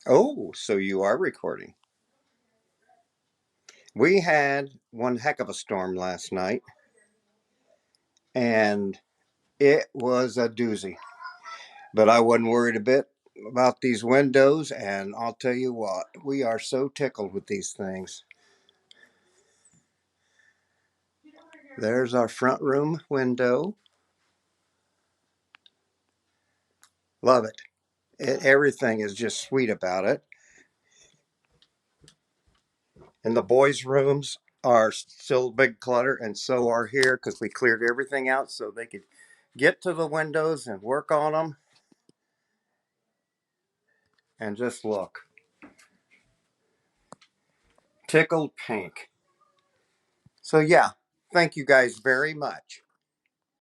Oh, so you are recording. We had one heck of a storm last night, and it was a doozy. But I wasn't worried a bit about these windows, and I'll tell you what, we are so tickled with these things. There's our front room window. Love it. Everything is just sweet about it. And the boys' rooms are still big clutter, and so are here because we cleared everything out so they could get to the windows and work on them and just look. Tickled pink. So, yeah, thank you guys very much.